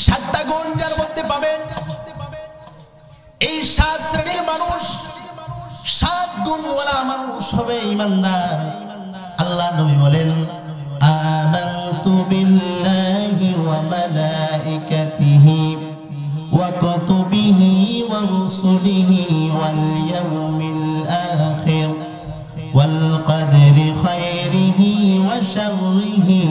সাতটা গুণ যার মধ্যে পাবেন, এই 7 শ্রেণীর মানুষ, 7 গুণওয়ালা মানুষ হবে ঈমানদার। আল্লাহ নবী বলেন, আমানতু বিল্লাহি ওয়া মালাইকাতিহি ওয়া কুতুবিহি ওয়া রুসুলিহি ওয়াল ইয়াউমিল আখির ওয়াল কদরি খায়রিহি ওয়া শাররিহি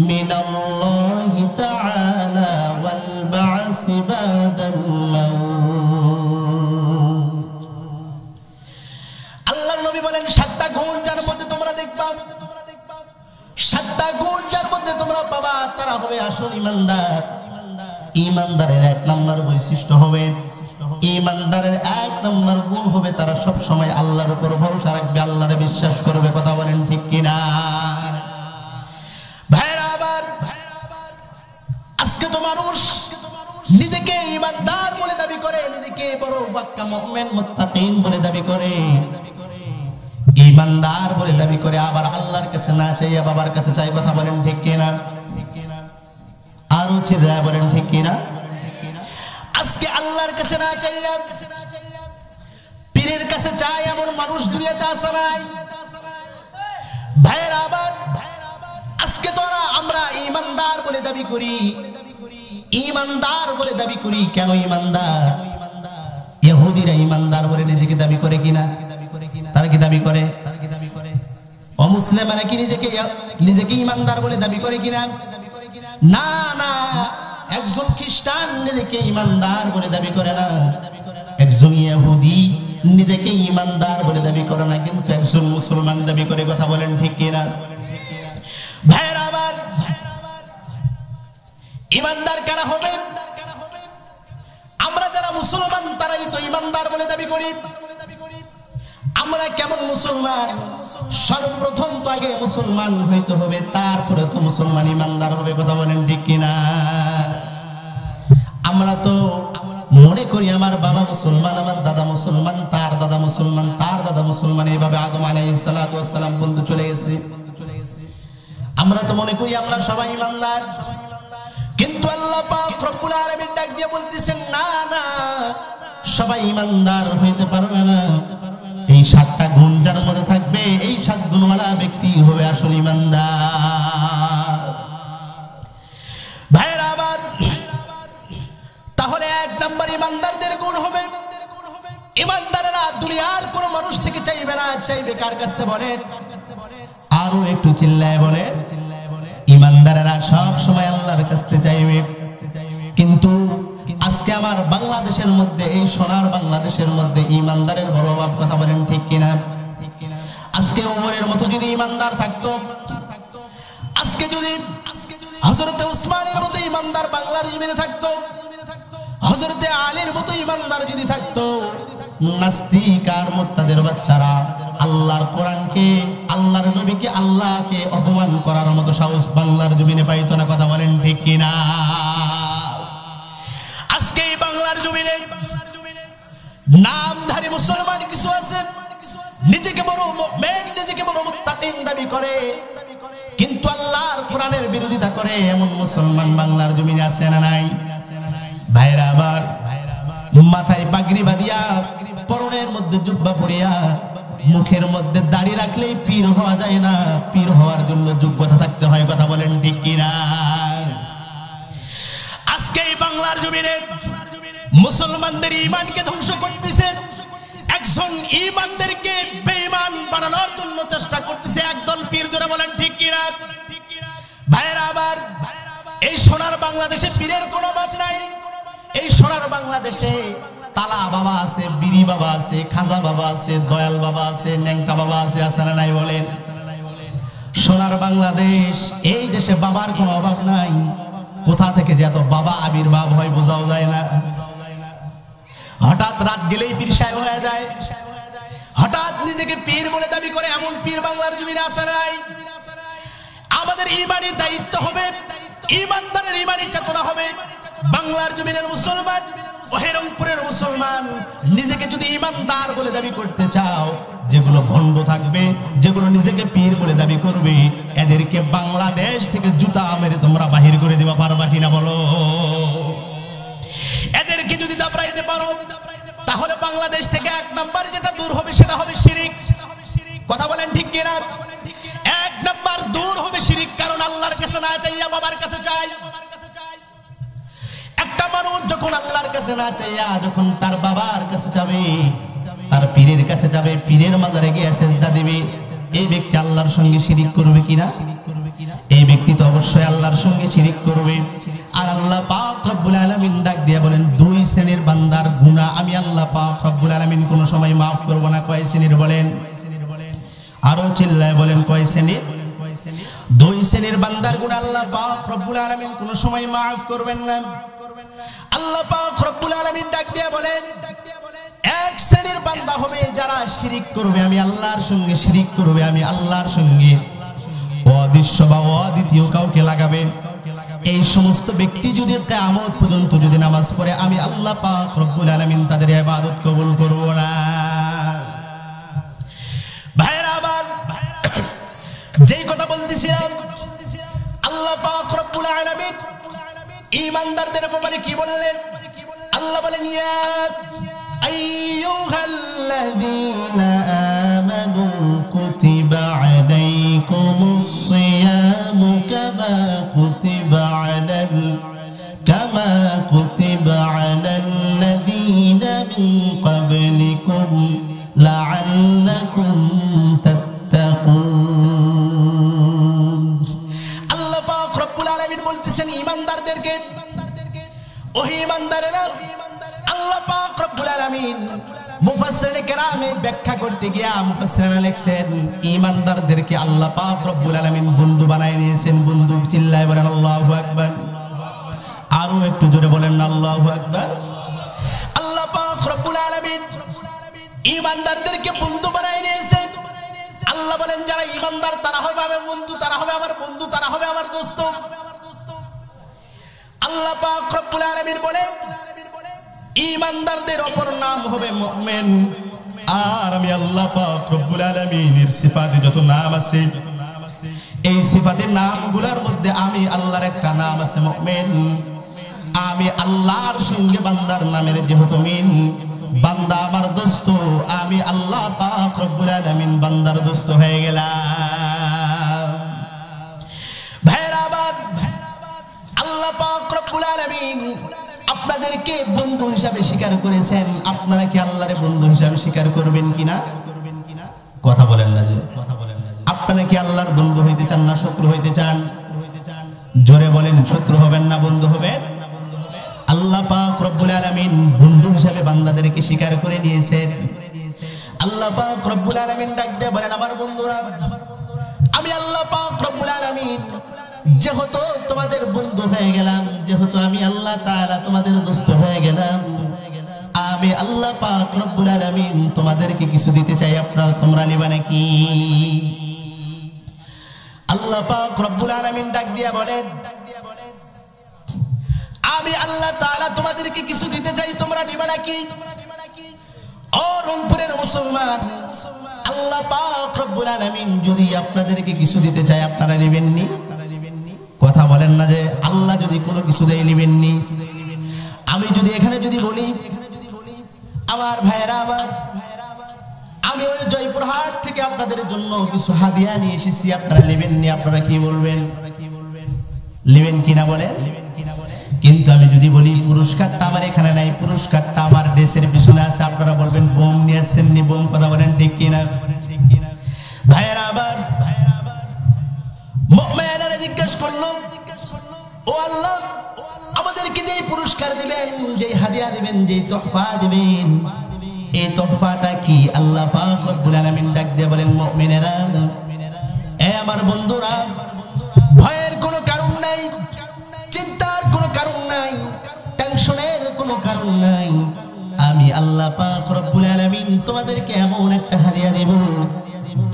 মিনাল্লাহি তাআলা ওয়াল বা'সি বাদাল মাউত। আল্লাহর নবী বলেন 7টা গুণ যার মধ্যে তোমরা দেখবা, 7টা গুণ যার মধ্যে তোমরা পাবা, তারা হবে আসল ঈমানদার। ঈমানদারের 1 নম্বর বৈশিষ্ট্য হবে, ঈমানদারের 1 নম্বর গুণ হবে তারা সব সময় আল্লাহর উপর ভরসা রাখবে, আল্লাহরে বিশ্বাস করবে। কথা বলেন ঠিক কিনা? ভাইরা আবার আজকে তো মানুষ নিজেকে ঈমানদার বলে দাবি করে, নিজেকে বড় পাক্কা মুমিন মুত্তাকিন বলে দাবি করে, ঈমানদার বলে দাবি করে, আবার আল্লাহর কাছে না চাইয়া বাবার কাছে চাই। কথা বলেন ঠিক কিনা? আরো চিল্লা বলেন ঠিক কিনা? আজকে আল্লাহর কাছে না চাইয়া পীরের কাছে চাই এমন মানুষ দুনিয়াতে আছে নাই। ভাইরা আবার আজকে তো আমরা ঈমানদার বলে দাবি করি, ঈমানদার বলে দাবি করি। কেন ঈমানদার? ইহুদিরা ঈমানদার বলে নিজেকে দাবি করে কিনা? তারা কি দাবি করে? অমুসলিমরা কি নিজেকে ঈমানদার বলে দাবি করে কিনা? না না, একজন খ্রিস্টান নিজেকে ঈমানদার বলে দাবি করে না, একজন ইহুদি নিজেকে ঈমানদার বলে দাবি করে না, কিন্তু একজন মুসলমান দাবি করে। কথা বলেন ঠিক কিনা? ভাইরা আবার ঈমানদার কারা হবে? আমরা যারা মুসলমান তারাই তো ঈমানদার বলে দাবি করি। আমরা কেমন মুসলমান? সর্বপ্রথম তো আগে মুসলমান হইতে হবে, তারপরে তো মুসলমান ঈমানদার হবে। কথা বলেন ঠিক কিনা? আমরা তো মনে করি আমার বাবা মুসলমান, আমার দাদা মুসলমান, তার দাদা মুসলমান, তার দাদা মুসলমান, এইভাবে আদম আলাইহিস সালাতু ওয়াস সালাম পর্যন্ত চলে গেছে। আমরা তো মনে করি আমরা সবাই ঈমানদার, কিন্তু আল্লাহ পাক রব্বুল আলামিন ডাক দিয়ে বলতেছেন, না না, সবাই ঈমানদার হইতে পারবে না। এই 7টা গুণ যার মধ্যে থাকবে, এই 7 গুণওয়ালা ব্যক্তি হবে আসল ঈমানদার। ভাইরা আমার তাহলে 1 নম্বর ঈমানদারদের গুণ হবে, ঈমানদারেরা দুনিয়ার কোন মানুষ থেকে চাইবে না, চাইবে কার কাছে? বলেন আরো একটু চিল্লায় বলে। ঈমানদারেরা সব সময় আল্লাহর কাছে চাইবে। কিন্তু আজকে আমার বাংলাদেশের মধ্যে, এই সোনার বাংলাদেশের মধ্যে ঈমানদারের বড় অভাব। কথা বলেন ঠিক কিনা? আজকে ওমরের মতো যদি ঈমানদার থাকতো, আজকে যদি হযরতে উসমানের মতো ঈমানদার বাংলার জমিনে থাকতো, হযরতে আলীর মতো ঈমানদার যদি থাকতো, নাস্তিক আর মুরতাদের বাচ্চারা আল্লাহর কোরআনকে, আল্লাহর নবীকে, আল্লাহকে অপমান করার মতো সাহস বাংলার জমিনে পাইতো না। কথা বলেন ঠিক কিনা? আজকে এই বাংলার জমিনে নামধারী মুসলমান কিছু আছে, নিজেকে বড় মুমিন, নিজেকে বড় মুত্তাকিন দাবি করে, কিন্তু আল্লাহর কোরআনের বিরোধিতা করে। এমন মুসলমান বাংলার জমিনে আছে না নাই? ভাইরা আমার মাথায় পাগড়ি বাঁধিয়া, পরনের মধ্যে জুব্বা পরিয়া, মুখের মধ্যে দাড়ি রাখলেই পীর হওয়া যায় না, পীর হওয়ার জন্য যোগ্যতা থাকতে হয়। কথা বলেন ঠিক কিনা? আজকে এই বাংলার জমিনে মুসলমানদের ঈমানকে ধ্বংস করতেছে, একজন ঈমানদারকে বেঈমান বানানোর জন্য চেষ্টা করতেছে একদল পীর। জোরে বলেন ঠিক কিনা? ভাইরা আবার এই সোনার বাংলাদেশে পীরের কোনো অভাব নাই। এই সোনার বাংলাদেশে তালা বাবা আছে, বিড়ি বাবা আছে, খাজা বাবা আছে, দয়াল বাবা আছে, ন্যাংটা বাবা আছে, আছে না নাই? বলেন। সোনার বাংলাদেশ, এই দেশে বাবার কোনো অভাব নাই। কোথা থেকে যে এত বাবা আবির্ভাব হয় বোঝাও যায় না। হঠাৎ রাত গেলেই পীর সাহেব হয়ে যায়, হঠাৎ নিজেকে পীর বলে দাবি করে এমন পীর বাংলার জমিনে আছে নাই? আমাদের ঈমানি দায়িত্ব হবে, ঈমানদারের ঈমানি চেতনা হবে। বাংলার জমিনের মুসলমান, রংপুরের মুসলমান, নিজেকে যদি ঈমানদার বলে দাবি করতে চাও, যেগুলো ভণ্ড থাকবে, যেগুলো নিজেকে পীর বলে দাবি করবে, এদেরকে বাংলাদেশ থেকে জুতা মেরে তোমরা বাহির করে দিবা, পারবা কিনা বলো? তাহলে বাংলাদেশ থেকে 1 নাম্বার যেটা দূর হবে সেটা হবে শিরক। কথা বলেন ঠিক কিনা? 1 নাম্বার দূর হবে শিরক, কারণ আল্লাহর কাছে না চাইয়া বাবার কাছে চাই। একটা মানুষ যখন আল্লাহর কাছে না চাইয়া যখন তার বাবার কাছে যাবে, তার পীরের কাছে যাবে, পীরের মাজারে গিয়ে সেজদা দিবে, এই ব্যক্তি আল্লাহর সঙ্গে শিরক করবে কিনা? এই ব্যক্তি তো অবশ্যই আল্লাহর সঙ্গে শিরক করবে। আর আল্লাহ পাক রব্বুল আলামিন ডাক দিয়ে বলেন, 2 শ্রেণীর বান্দার গুনাহ আমি আল্লাহ পাক রব্বুল আলামিন কোনো সময় maaf করব না। কয় শ্রেণীর বলেন? আরো চিল্লায় বলেন, কয় শ্রেণীর? 2 শ্রেণীর বান্দার গুনাহ আল্লাহ পাক রব্বুল আলামিন কোনো সময় maaf করবেন না। আল্লাহ পাক রব্বুল আলামিন ডাক দিয়ে বলেন, 1 শ্রেণীর বান্দা হবে যারা শিরক করবে, আমি আল্লাহর সঙ্গে শিরক করবে, আমি আল্লাহর সঙ্গে অদৃশ্য বা অদ্বিতীয় কাউকে লাগাবে। এই সমস্ত ব্যক্তি যদি কিয়ামত পর্যন্ত যদি নামাজ পড়ে, আমি আল্লাহ পাক রব্বুল আলামিন তাদের ইবাদত কবুল করব না। ভাইরা আমার, যেই কথা বলতেছিলাম, আল্লাহ পাক রব্বুল আলামিন ঈমানদারদের ব্যাপারে কি বললেন? আল্লাহ বলেন, ইয়া আইয়ুহাল্লাযীনা আমানু কুতিবা আলাইকুমুস সিয়ামু কামা কুতিবা আলাল্লাযীনা মিন ক্বাবলিকুম লাআল্লাকুম তাত্তাকুন। আল্লাহ পাক রব্বুল আলামিন বলতেছেন ঈমানদারদেরকে, ও ঈমানদারেরা, আল্লাহ পাক রব্বুল আলামিন মুফাসসিরিনে কেরামে ব্যাখ্যা করতে গিয়া মুফাসসিররা লিখছেন, ঈমানদারদেরকে আল্লাহ পাক রব্বুল আলামিন বন্ধু বানায় নিয়েছেন। বন্ধু, চিল্লায় বলেন আল্লাহু আকবার। আরো একটু জোরে বলেন আল্লাহু আকবার। আল্লাহ পাক রব্বুল আলামিন ঈমানদারদেরকে বন্ধু বানায় নিয়েছেন। আল্লাহ বলেন, যারা ঈমানদার তারা হবে আমার বন্ধু, তারা হবে আমার বন্ধু, তারা হবে আমার দোস্ত। আল্লাহ পাক রব্বুল আলামিন বলেন, ঈমানদারদের অপর নাম হবে মুমিন। আর আমি আল্লাহ পাক রব্বুল আলামিনের সিফাতে যত নাম আছে, এই সিফাতের নামগুলোর মধ্যে আমি আল্লাহর একটা নাম আছে মুমিন। আমি আল্লাহর সঙ্গে বান্দার নামের যেহেতু মিল, বান্দা আমার দোস্ত, আমি আল্লাহ পাক রব্বুল আলামিন বান্দার দোস্ত হয়ে গেলাম। ভাইরা আমার, আল্লাহ পাক রব্বুল আলামিন আপনাদেরকে বন্ধু হিসাবে স্বীকার করেছেন। আপনারা কি আল্লাহরে বন্ধু হিসাবে স্বীকার করবেন কিনা? কথা বলেন না যে। আপনারা কি আল্লাহর বন্ধু হইতে চান না শত্রু হইতে চান? জোরে বলেন, শত্রু হবেন না বন্ধু হবেন? আল্লাহ পাক রব্বুল আলামিন বন্ধু হিসাবে বান্দাদেরকে স্বীকার করে নিয়েছেন। আল্লাহ পাক রব্বুল আলামিন ডাক দিয়ে বলেন, আমার বন্ধুরা, আমি আল্লাহ পাক রব্বুল আলামিন যেহেতু তোমাদের বন্ধু হয়ে গেলাম, যেহেতু আমি আল্লাহ তাআলা তোমাদের দোস্ত হয়ে গেলাম, আমি আল্লাহ পাক রব্বুল আলামিন তোমাদেরকে কিছু দিতে চাই। আপনারা তোমরা নিবা নাকি? আল্লাহ পাক রব্বুল আলামিন ডাক দিয়া বলেন, আমি আল্লাহ তাআলা তোমাদেরকে কিছু দিতে চাই, তোমরা নিবা নাকি? ও রংপুরের মুসলমান, আল্লাহ পাক রব্বুল আলামিন যদি আপনাদেরকে কিছু দিতে চায়, আপনারা নেবেননি? কথা বলেন না যে। আল্লাহ যদি কোনো কিছু দেয়, নেবেননি? আমি যদি এখানে যদি বলি, আমার ভাইরা আমার, আমি ওই জয়পুরহাট থেকে আপনাদের জন্য কিছু হাদিয়া নিয়ে এসেছি, আপনারা নেবেননি? আপনারা কি বলবেন? নেবেন কিনা বলেন? কিন্তু আমি যদি বলি পুরস্কারটা আমার এখানে নাই, পুরস্কারটা আমার ড্রেসের পিছনে আছে, আপনারা বলবেন বোম নিয়ে আসছেননি। বোম, কথা বলেন ঠিক কিনা? ভাইরা আমার, মুমিনেরা জিজ্ঞেস করলো, ও আল্লাহ, আমাদেরকে যেই পুরস্কার দিবেন, যেই হাদিয়া দিবেন, যেই তোহফা দিবেন, এই তোহফাটা কি? আল্লাহ পাক রব্বুল আলামিন ডাক দিয়ে বলেন, মুমিনেরা, এ আমার বন্ধুরা, ভয়ের কোনো কারণ নাই, চিন্তার কোনো কারণ নাই, টেনশনের কোনো কারণ নাই। আমি আল্লাহ পাক রব্বুল আলামিন তোমাদেরকে এমন একটা হাদিয়া দেব,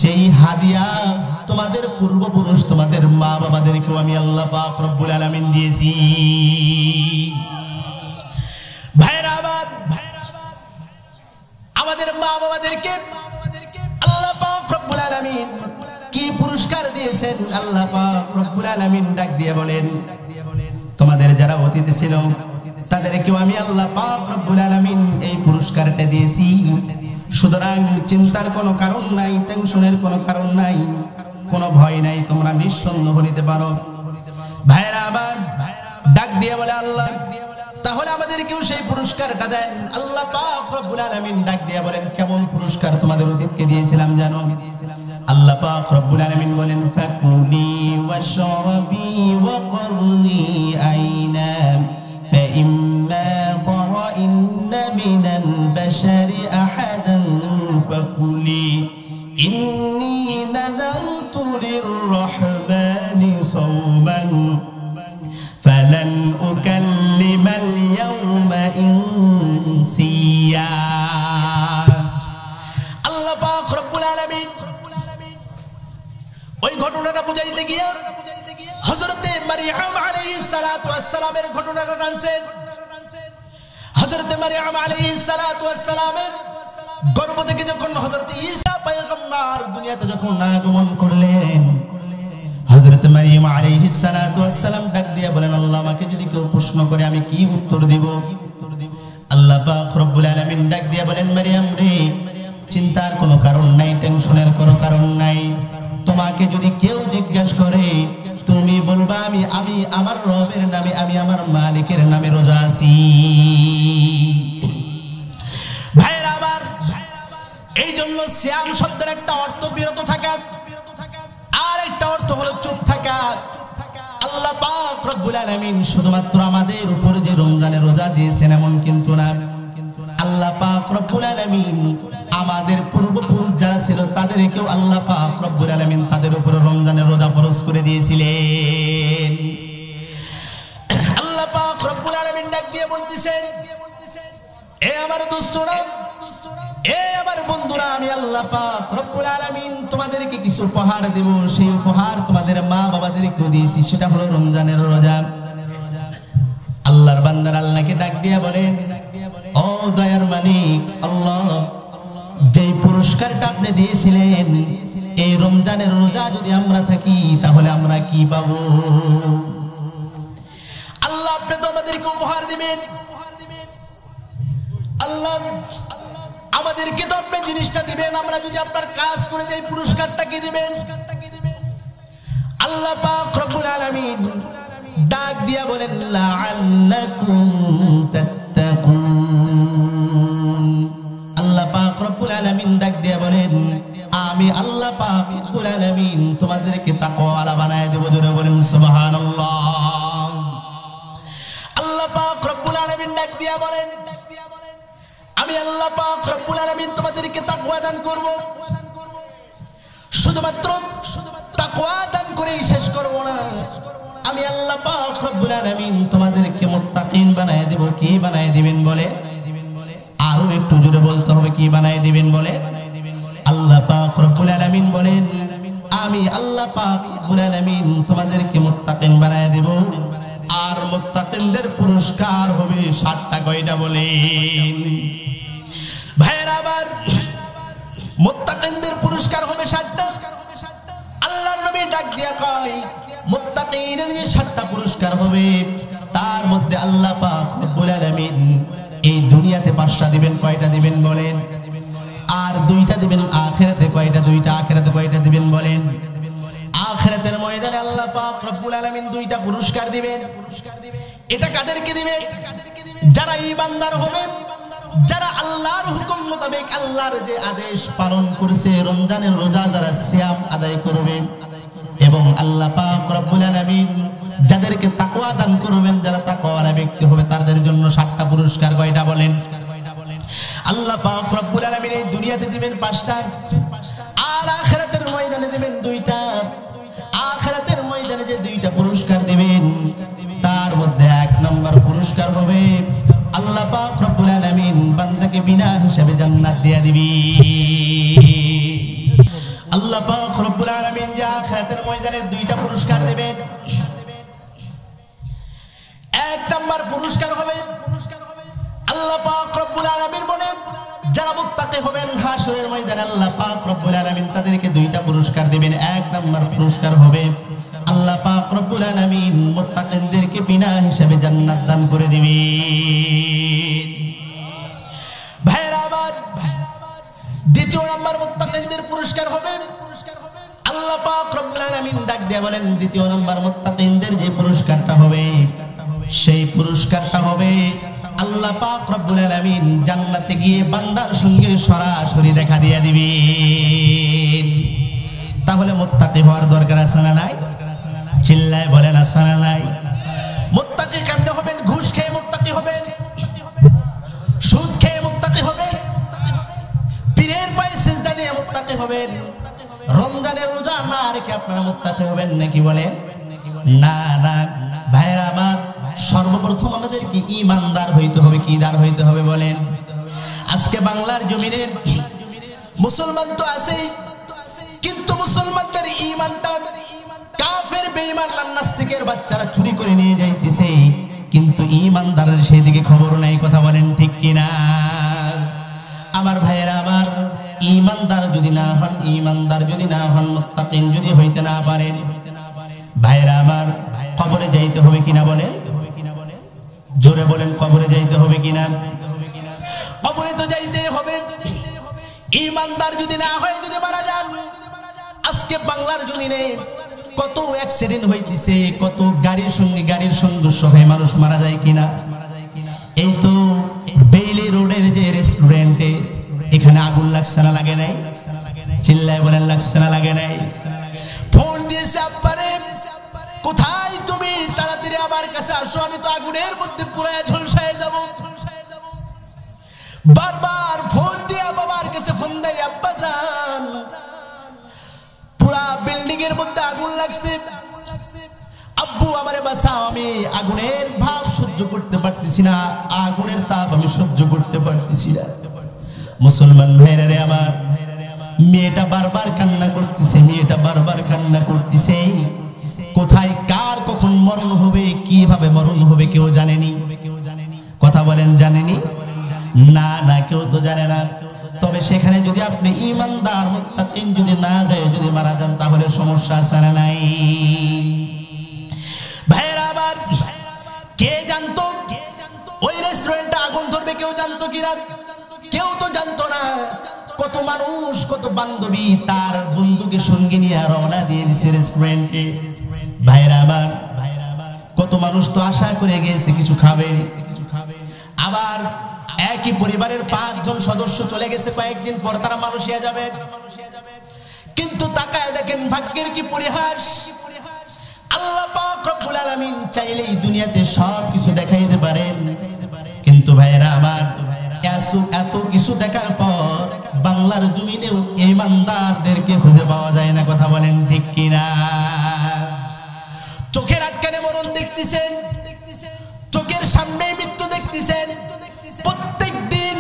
যেই হাদিয়া তোমাদের পূর্বপুরুষ, তোমাদের মা বাবাদেরকেও আমি আল্লাহ পাক রব্বুল আলামিন দিয়েছি। ভাইরা আমার, আমাদের মা বাবাদেরকে আল্লাহ পাক রব্বুল আলামিন কি পুরস্কার দিয়েছেন? আল্লাহ পাক রব্বুল আলামিন ডাক দিয়ে বলেন, তোমাদের যারা অতীতে ছিল, তাদেরকেও আমি আল্লাহ পাক রব্বুল আলামিন এই পুরস্কারটা দিয়েছি। সুতরাং চিন্তার কোনো কারণ নাই, টেনশনের কোনো কারণ নাই, কোনো ভয় নাই, তোমরা নিঃসন্দেহ নিতে পারো। ভাইরা আমার ডাক দিয়ে বলে আল্লাহ তাহলে আমাদেরকেও সেই পুরস্কারটা দেন। আল্লাহ পাক রব্বুল আলামিন ডাক দিয়ে বলেন কেমন পুরস্কার তোমাদের অতীতকে দিয়েছিলাম জানো? আল্লাহ পাক রব্বুল আলামিন বলেন ফাকুলি ওয়াশরাবি ওয়াকরনি আইনা ফাইম্মা তারাইন্না মিনাল বাশারি আহাদান ফাকুলি ইন্নী নাযারতু লিররহমানি সাওমান ফালান উকাল্লিমাল ইয়াওমা ইনসিয়া। আল্লাহ পাক রব্বুল আলামিন ওই ঘটনাটা বুঝাইতে গিয়ে হযরতে মারইয়াম আলাইহিস সালাতু ওয়াস সালামের ঘটনাটা টানছেন। হযরতে মারইয়াম আলাইহিস সালাতু ওয়াস সালামের গর্ভ থেকে যখন হযরতে ঈসা পয়গম্বর দুনিয়াতে যখন আগমন করলেন, হযরতে মারইয়াম আলাইহিস সালাতু ওয়াস সালাম ডাক দিয়ে বলেন আল্লাহ আমাকে যদি কেউ প্রশ্ন করে আমি কি উত্তর দিব? আল্লাহ পাক রব্বুল আলামিন ডাক দিয়ে বলেন মারইয়াম রে চিন্তার কোনো কারণ নাই, টেনশনের কোনো কারণ নাই। তোমাকে যদি কেউ জিজ্ঞাসা করে তুমি বলবা আমি আমার রবের নামে, আমি আমার মালিকের নামে রোজা আছি। ভাইরা আমার এই জন্য সিয়াম শব্দের একটা অর্থ বিরত থাকা, আর একটা অর্থ হলো চুপ থাকা। আল্লাহ পাক রব্বুল আলামিন শুধুমাত্র আমাদের উপর যে রমজানের রোজা দিয়েছেন এমন কিন্তু না। আল্লাহ পাক রব্বুল আলামিন আমাদের পূর্বপুরুষ যারা ছিল তাদেরকেও আল্লাহ পাক রব্বুল আলামিন তাদের উপর রমজানের রোজা ফরজ করে দিয়েছিলেন। আল্লাহ পাক রব্বুল আলামিন ডাক দিয়ে বলতেছেন এ আমার দোস্তরা, এ আমার বন্ধুরা, আমি আল্লাহ পাক রব্বুল আলামিন তোমাদেরকে কিছু উপহার দেব। সেই উপহার তোমাদের মা বাবাদেরকে দিয়েছি, সেটা হলো রমজানের রোজা। আল্লাহর বান্দারা আল্লাহকে ডাক দিয়ে বলেন ও দয়ার মালিক আল্লাহ, যেই পুরস্কারটা আপনি দিয়েছিলেন এই রমজানের রোজা যদি আমরা থাকি তাহলে আমরা কি পাবো? আল্লাহ আপনি তো আমাদেরকে উপহার দিবেন। আল্লাহ আমাদেরকে তো আপনি জিনিসটা দিবেন, আমরা যদি আপনার কাজ করে দেই পুরস্কারটা কি দিবেন? আল্লাহ পাক রব্বুল আলামিন ডাক দিয়া বলেন লাআল্লাকুম তাত্তাকুন। আল্লাহ পাক রব্বুল আলামিন ডাক দিয়া বলেন আমি আল্লাহ পাক রব্বুল আলামিন তোমাদেরকে তাকওয়াওয়ালা বানায় দেব। জোরে বলেন সুবহানাল্লাহ। আল্লাহ পাক রব্বুল আলামিন ডাক দিয়া বলেন আমি আল্লাহ পাক রব্বুল আলামিন তোমাদেরকে তাকওয়া দান করব। শুধুমাত্র তাকওয়া দান করেই শেষ করব না, আমি আল্লাহ পাক রব্বুল আলামিন তোমাদেরকে মুত্তাকিন বানায় দেব। কি বানায় দিবেন বলে? আরো একটু জোরে বলতে হবে, কি বানায় দিবেন বলে? আল্লাহ পাক রব্বুল আলামিন বলেন আমি আল্লাহ পাক রব্বুল আলামিন তোমাদেরকে মুত্তাকিন বানায় দেব। আর মুত্তাকিনদের পুরস্কার হবে 7টা। কয়টা বলেন ভাইরা আমার? মুত্তাকিনদের পুরস্কার হবে 7টা। আল্লাহর নবী ডাক দিয়া কয় মুত্তাকিনের যে 7টা পুরস্কার হবে তার মধ্যে আল্লাহ পাক রব্বুল আলামিন এই দুনিয়াতে 5টা দিবেন। কয়টা দিবেন বলেন? আর 2টা দিবেন আখিরাতে। কয়টা? 2টা। আখিরাতে কয়টা দিবেন বলেন? আখিরাতের ময়দানে আল্লাহ পাক রব্বুল আলামিন 2টা পুরস্কার দিবেন। এটা কাদেরকে দিবেন? যারা ঈমানদার হবে, যারা আল্লাহর হুকুম মোতাবেক আল্লাহর যে আদেশ পালন করছে, রমজানের রোজা যারা সিয়াম আদায় করবে, এবং আল্লাহ পাক রব্বুল আলামিন যাদেরকে তাকওয়া দান করবেন, যারা তাকওয়াওয়ালা ব্যক্তি হবে তাদের জন্য 7টা পুরস্কার। কয়টা বলেন? আল্লাহ পাক রব্বুল আলামিন এই দুনিয়াতে দিবেন 5টা, আর আখিরাতের ময়দানে দিবেন 2টা। আখিরাতের ময়দানে যে 2টা পুরস্কার দিবেন তার মধ্যে 1 নম্বর পুরস্কার হবে আল্লাহ পাক রব্বুল আলামিন বান্দাকে বিনা হিসাবে জান্নাত দিয়ে দিবে। আল্লাহ পাক রব্বুল আলামিন যে আখিরাতের ময়দানে 2টা পুরস্কার দিবেন। 1 নম্বর পুরস্কার হবে আল্লাহ পাক রব্বুল আলামিন বলেন যারা মুত্তাকি হবেন হাশরের ময়দানে আল্লাহ পাক রব্বুল আলামিন তাদেরকে 2টা পুরস্কার দিবেন। 1 নম্বর পুরস্কার হবে আল্লাহ পাক রব্বুল আলামিন মুত্তাকিনদেরকে বিনা হিসাবে জান্নাত দান করে দিবেন। আলামিন ডাক দিয়ে বলেন দ্বিতীয় নাম্বার মুত্তাকিনদের যে পুরস্কারটা হবে সেই পুরস্কারটা হবে আল্লাহ পাক রব্বুল আলামিন জান্নাতে গিয়ে বান্দার সঙ্গে সরাসরি দেখা দিয়ে দিবেন। তাহলে মুত্তাকি হওয়ার দরকার আছে না নাই? চিল্লায় বলেন আছে না নাই? মুত্তাকি কেমনে হবেন? ঘুষ খেয়ে মুত্তাকি হবেন, সুদ খেয়ে মুত্তাকি হবেন, পীরের পায়ে সিজদা দিয়ে মুত্তাকি হবেন, রমজানের রোজা না রেখে আপনারা মুত্তাকি হবেন নাকি বলেন? না না ভাইরা আমার, সর্বপ্রথম আমাদেরকে ঈমানদার হইতে হবে। কি দার হইতে হবে বলেন? আজকে বাংলার জমিনে মুসলমান তো আছেই, কিন্তু মুসলমানদের ঈমানটা কাফের বেঈমান নাস্তিকের বাচ্চারা চুরি করে নিয়ে যাইতেছে, কিন্তু ঈমানদারের সেই দিকে খবর নাই। কথা বলেন ঠিক কিনা? আমার ভাইয়েরা আমার, ঈমানদার যদি না হন, ঈমানদার যদি না হন, মুত্তাকিন যদি হইতে না পারেন, ভাইয়েরা আমার কবরে যাইতে হবে কিনা বলেন? জোরে বলেন, কবরে যাইতে হবে কিনা? কবরে তো যাইতে হবে। ঈমানদার যদি না হয়, যদি মারা যান, আজকে বাংলার জমিনে কত অ্যাক্সিডেন্ট হইতেছে, কত গাড়ির সঙ্গে গাড়ির সংঘর্ষ হয়ে মানুষ মারা যায় কিনা? এই তো বেইলি রোডের যে রেস্টুরেন্টে, এখানে আগুন লাগছে না লাগে নাই? চিল্লায় বলেন লাগছে না লাগে নাই? ফোন দিয়েছে আব্বারে, কোথায় তুমি, তাড়াতাড়ি আমার কাছে আসো, আমি তো আগুনের মধ্যে পুরায় ঝলসায় যাব। বারবার ফোন দিয়ে বাবার কাছে ফোন দেয়, আব্বা জান পুরা বিল্ডিং এর মধ্যে আগুন লাগছে, আব্বু আমারে বাঁচাও, আমি আগুনের ভাব সহ্য করতে পারতেছি না, আগুনের তাপ আমি সহ্য করতে পারতেছি না। মুসলমান ভাইরা রে আমার, মেয়েটা বারবার কান্না করতেছে, মেয়েটা বারবার কান্না করতেছে। কোথায় কার কখন মরণ হবে, কিভাবে মরণ হবে কেউ জানেনি। কথা বলেন জানেনি? না না, কেউ তো জানে না। তবে সেখানে যদি আপনি ঈমানদার মুত্তাকিন যদি না হয়ে যদি মারা যান, তাহলে সমস্যা আছে না নাই? ভাইরা আমার, কে জানতো ওই রেস্টুরেন্টে আগুন ধরবে? কেউ জানতো কিনা? কেউ তো জানতো না। কত মানুষ, কত বান্ধবী তার বন্ধুকে সঙ্গে নিয়ে রওনা দিয়ে দিছে রেস্টুরেন্টে। ভাইরা আমার, কত মানুষ তো আশা করে গিয়েছে কিছু খাবে, আবার একই পরিবারের 5 জন সদস্য চলে গেছে, কয়েকদিন পর তারা মালয়েশিয়া যাবে। কিন্তু তাকায় দেখেন ভাগ্যের কি পরিহাস। আল্লাহ পাক রব্বুল আলামিন চাইলেই দুনিয়াতে সব কিছু দেখাইতে পারেন, কিন্তু ভাইরা আমার, এত কিছু দেখার পর বাংলার জমিনেও ঈমানদারদেরকে খুঁজে পাওয়া যায় না। কথা বলেন ঠিক কিনা? চোখের আটকানে মরণ দেখতেছেন, চোখের সামনে মৃত্যু দেখতেছেন। প্রত্যেক দিন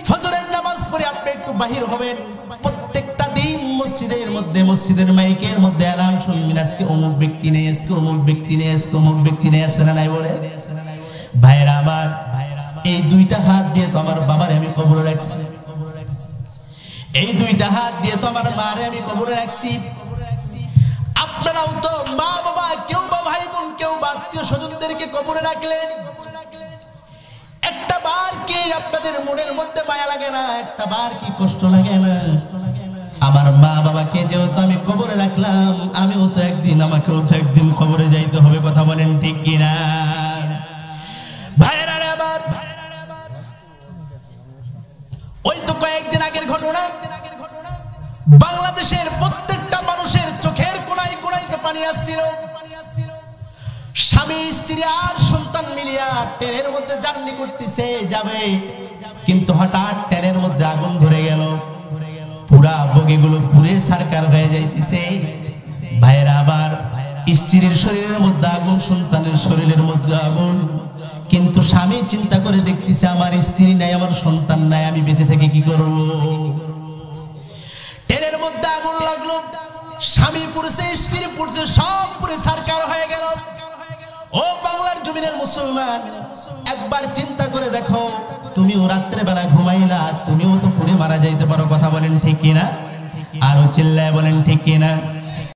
ফজরের নামাজ পড়ে আপনি একটু বাহির হবেন, প্রত্যেকটা দিন মসজিদের মধ্যে, মসজিদের মাইকের মধ্যে অ্যালার্ম শুনবেন, আজকে অমুক ব্যক্তি নেই, আজকে অমুক ব্যক্তি নেই, আজকে অমুক ব্যক্তি নেই, আছে না নাই বলে? ভাইরা আমার, এই 2টা হাত দিয়ে তো আমার বাবারে আমি কবরে রাখছি, এই 2টা হাত দিয়ে তো আমার মারে আমি কবরে রাখছি। আপনারাও তো মা বাবা, কেউ বা ভাই বোন, কেউ বা আত্মীয় স্বজনদেরকে কবরে রাখলেন। একটা বার কি আপনাদের মনের মধ্যে মায়া লাগে না? একটা বার কি কষ্ট লাগে না? আমার মা বাবাকে যেহেতু আমি কবরে রাখলাম, আমিও তো একদিন, আমাকেও তো একদিন কবরে যাইতে হবে। কথা বলেন ঠিক কিনা? ভাইরা আমার, ওই তো কয়েকদিন আগের ঘটনা, বাংলাদেশের প্রত্যেকটা মানুষের চোখের কোনায় কোনায় তো পানি আসছিল। স্বামী স্ত্রী আর সন্তান মিলিয়া ট্রেনের মধ্যে জার্নি করতেছে, যাবে, কিন্তু হঠাৎ ট্রেনের মধ্যে আগুন ধরে গেল, পুরা বগিগুলো পুড়ে সারকার হয়ে যাইতেছে। ভাইরা আবার, স্ত্রীর শরীরের মধ্যে আগুন, সন্তানের শরীরের মধ্যে আগুন, কিন্তু স্বামী চিন্তা করে দেখতেছে আমার স্ত্রী নাই, আমার সন্তান নাই, আমি বেঁচে থেকে কি করব? ট্রেনের মধ্যে আগুন লাগলো, স্বামী পুড়ছে, স্ত্রী পুড়ছে, সব পুড়ে সারকার হয়ে গেল। ও বাংলার জমিনের মুসলমান, একবার চিন্তা করে দেখো, তুমিও রাত্রে বেলা ঘুমাইলা, তুমিও তো পুড়ে মারা যাইতে পারো। কথা বলেন ঠিক কিনা? আরো চিল্লায় বলেন ঠিক কিনা?